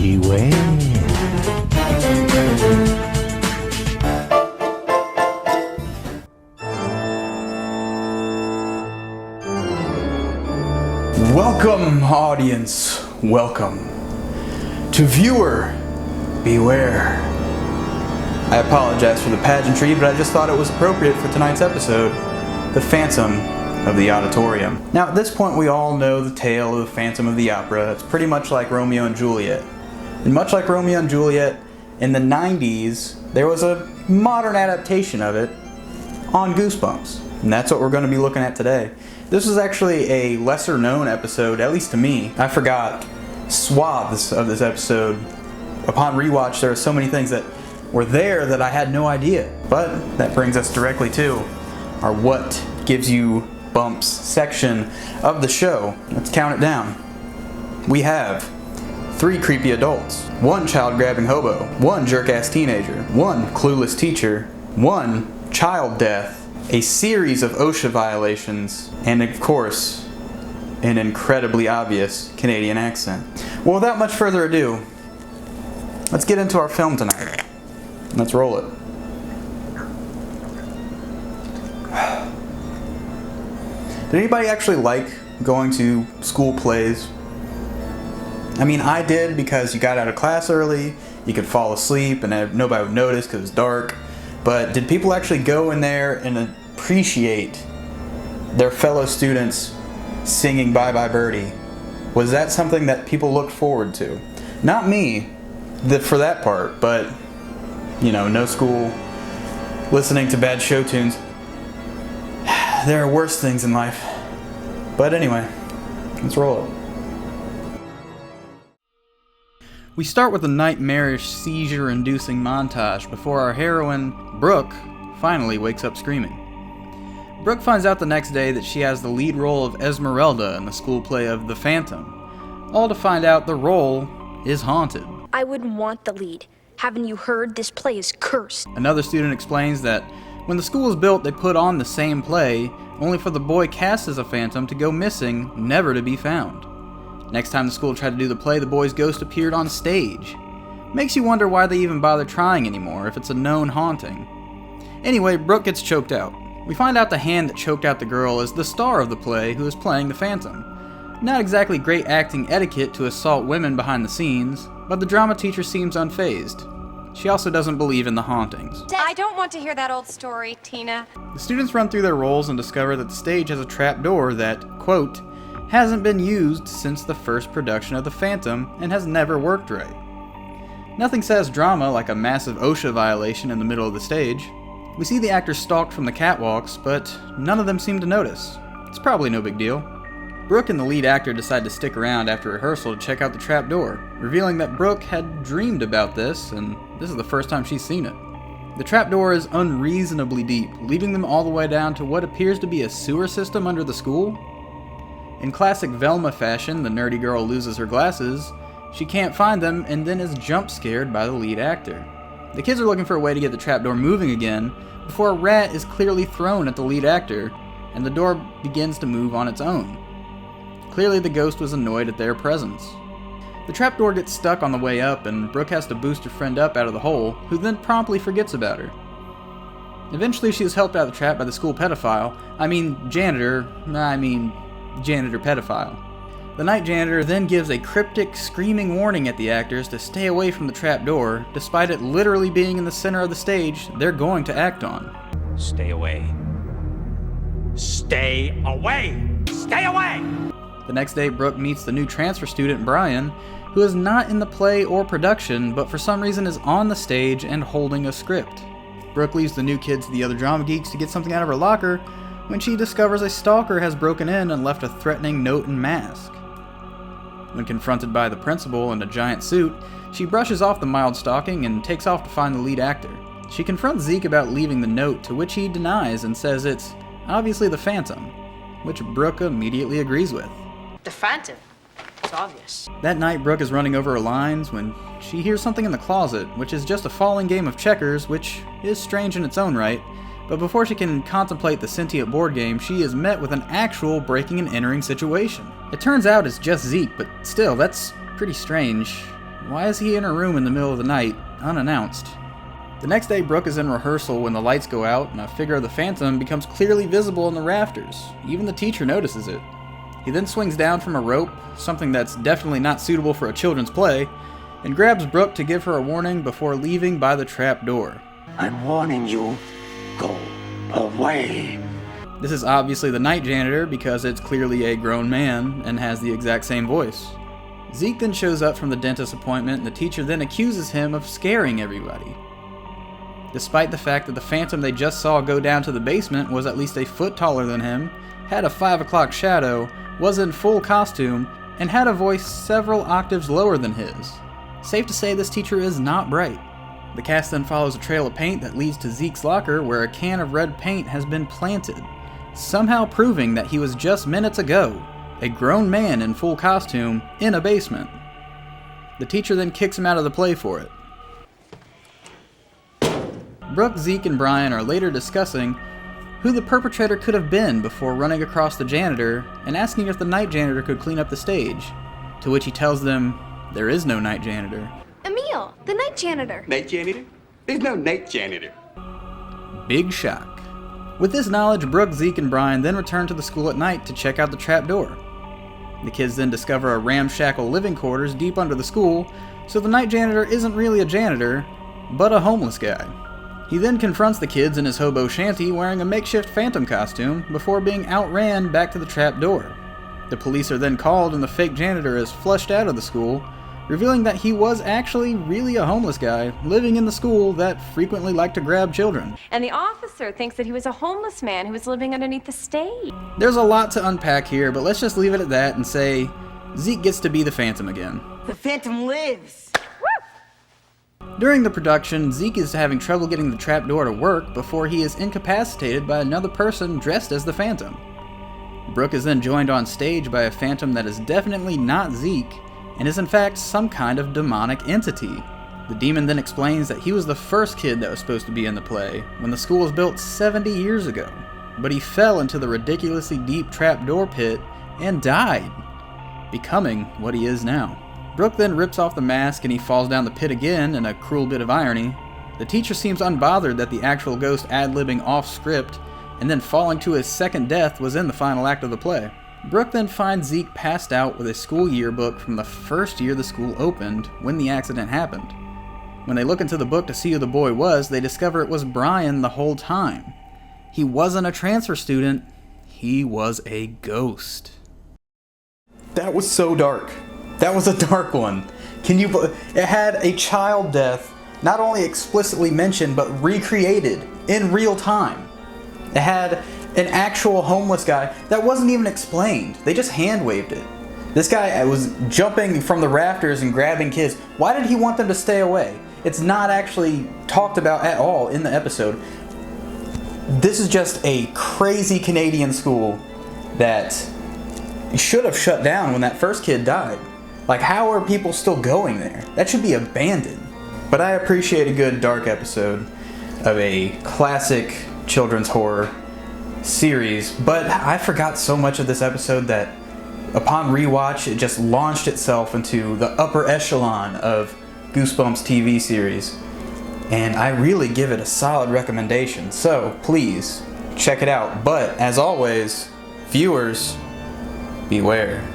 Beware. Welcome, audience. Welcome to Viewer Beware. I apologize for the pageantry, but I just thought it was appropriate for tonight's episode, The Phantom of the Auditorium. Now, at this point, we all know the tale of the Phantom of the Opera. It's pretty much like Romeo and Juliet. And much like Romeo and Juliet, in the 90s, there was a modern adaptation of it on Goosebumps. And that's what we're going to be looking at today. This is actually a lesser known episode, at least to me. I forgot swaths of this episode. Upon rewatch, there are so many things that were there that I had no idea. But that brings us directly to our What Gives You Bumps section of the show. Let's count it down. We have 3 creepy adults, 1 child-grabbing hobo, 1 jerk-ass teenager, 1 clueless teacher, 1 child death, a series of OSHA violations, and of course, an incredibly obvious Canadian accent. Well, without much further ado, let's get into our film tonight. Let's roll it. Did anybody actually like going to school plays? I mean, I did because you got out of class early, you could fall asleep, and nobody would notice because it was dark. But did people actually go in there and appreciate their fellow students singing Bye Bye Birdie? Was that something that people looked forward to? Not me, for that part, but, you know, no school, listening to bad show tunes. There are worse things in life. But anyway, let's roll it. We start with a nightmarish, seizure-inducing montage before our heroine, Brooke, finally wakes up screaming. Brooke finds out the next day that she has the lead role of Esmeralda in the school play of The Phantom, all to find out the role is haunted. I wouldn't want the lead. Haven't you heard? This play is cursed. Another student explains that when the school was built, they put on the same play, only for the boy cast as a phantom to go missing, never to be found. Next time the school tried to do the play, the boy's ghost appeared on stage. Makes you wonder why they even bother trying anymore if it's a known haunting. Anyway, Brooke gets choked out. We find out the hand that choked out the girl is the star of the play who is playing the Phantom. Not exactly great acting etiquette to assault women behind the scenes, but the drama teacher seems unfazed. She also doesn't believe in the hauntings. I don't want to hear that old story, Tina. The students run through their roles and discover that the stage has a trap door that, quote, hasn't been used since the first production of The Phantom and has never worked right. Nothing says drama like a massive OSHA violation in the middle of the stage. We see the actors stalked from the catwalks, but none of them seem to notice. It's probably no big deal. Brooke and the lead actor decide to stick around after rehearsal to check out the trap door, revealing that Brooke had dreamed about this, and this is the first time she's seen it. The trapdoor is unreasonably deep, leading them all the way down to what appears to be a sewer system under the school. In classic Velma fashion, the nerdy girl loses her glasses, she can't find them, and then is jump scared by the lead actor. The kids are looking for a way to get the trapdoor moving again, before a rat is clearly thrown at the lead actor, and the door begins to move on its own. Clearly the ghost was annoyed at their presence. The trapdoor gets stuck on the way up, and Brooke has to boost her friend up out of the hole, who then promptly forgets about her. Eventually she is helped out of the trap by the school janitor pedophile. The night janitor then gives a cryptic, screaming warning at the actors to stay away from the trapdoor, despite it literally being in the center of the stage they're going to act on. Stay away. Stay away! Stay away! The next day, Brooke meets the new transfer student, Brian, who is not in the play or production, but for some reason is on the stage and holding a script. Brooke leaves the new kids to the other drama geeks to get something out of her locker, when she discovers a stalker has broken in and left a threatening note and mask. When confronted by the principal in a giant suit, she brushes off the mild stalking and takes off to find the lead actor. She confronts Zeke about leaving the note, to which he denies and says it's obviously the Phantom, which Brooke immediately agrees with. The Phantom? It's obvious. That night, Brooke is running over her lines when she hears something in the closet, which is just a falling game of checkers, which is strange in its own right. But before she can contemplate the sentient board game, she is met with an actual breaking and entering situation. It turns out it's just Zeke, but still, that's pretty strange. Why is he in her room in the middle of the night, unannounced? The next day, Brooke is in rehearsal when the lights go out and a figure of the Phantom becomes clearly visible in the rafters. Even the teacher notices it. He then swings down from a rope, something that's definitely not suitable for a children's play, and grabs Brooke to give her a warning before leaving by the trap door. I'm warning you, go away. This is obviously the night janitor because it's clearly a grown man and has the exact same voice. Zeke then shows up from the dentist appointment and the teacher then accuses him of scaring everybody. Despite the fact that the Phantom they just saw go down to the basement was at least a foot taller than him, had a 5 o'clock shadow, was in full costume, and had a voice several octaves lower than his. Safe to say this teacher is not bright. The cast then follows a trail of paint that leads to Zeke's locker where a can of red paint has been planted, somehow proving that he was just minutes ago a grown man in full costume in a basement. The teacher then kicks him out of the play for it. Brooke, Zeke, and Brian are later discussing who the perpetrator could have been before running across the janitor and asking if the night janitor could clean up the stage, to which he tells them there is no night janitor. Emil, the night janitor. Night janitor? There's no night janitor. Big shock. With this knowledge, Brooke, Zeke, and Brian then return to the school at night to check out the trapdoor. The kids then discover a ramshackle living quarters deep under the school, so the night janitor isn't really a janitor, but a homeless guy. He then confronts the kids in his hobo shanty wearing a makeshift Phantom costume before being outran back to the trapdoor. The police are then called and the fake janitor is flushed out of the school, revealing that he was actually really a homeless guy living in the school that frequently liked to grab children. And the officer thinks that he was a homeless man who was living underneath the stage. There's a lot to unpack here, but let's just leave it at that and say Zeke gets to be the Phantom again. The Phantom lives. During the production, Zeke is having trouble getting the trapdoor to work before he is incapacitated by another person dressed as the Phantom. Brooke is then joined on stage by a Phantom that is definitely not Zeke, and is in fact some kind of demonic entity. The demon then explains that he was the first kid that was supposed to be in the play, when the school was built 70 years ago, but he fell into the ridiculously deep trapdoor pit and died, becoming what he is now. Brooke then rips off the mask and he falls down the pit again in a cruel bit of irony. The teacher seems unbothered that the actual ghost ad-libbing off script and then falling to his second death was in the final act of the play. Brooke then finds Zeke passed out with a school yearbook from the first year the school opened when the accident happened. When they look into the book to see who the boy was, they discover it was Brian the whole time. He wasn't a transfer student, he was a ghost. That was so dark. That was a dark one. It had a child death not only explicitly mentioned, but recreated in real time. It had an actual homeless guy that wasn't even explained. They just hand-waved it. This guy was jumping from the rafters and grabbing kids. Why did he want them to stay away? It's not actually talked about at all in the episode. This is just a crazy Canadian school that should have shut down when that first kid died. Like, how are people still going there? That should be abandoned. But I appreciate a good dark episode of a classic children's horror series. But I forgot so much of this episode that upon rewatch, it just launched itself into the upper echelon of Goosebumps TV series. And I really give it a solid recommendation. So please check it out. But as always, viewers, beware.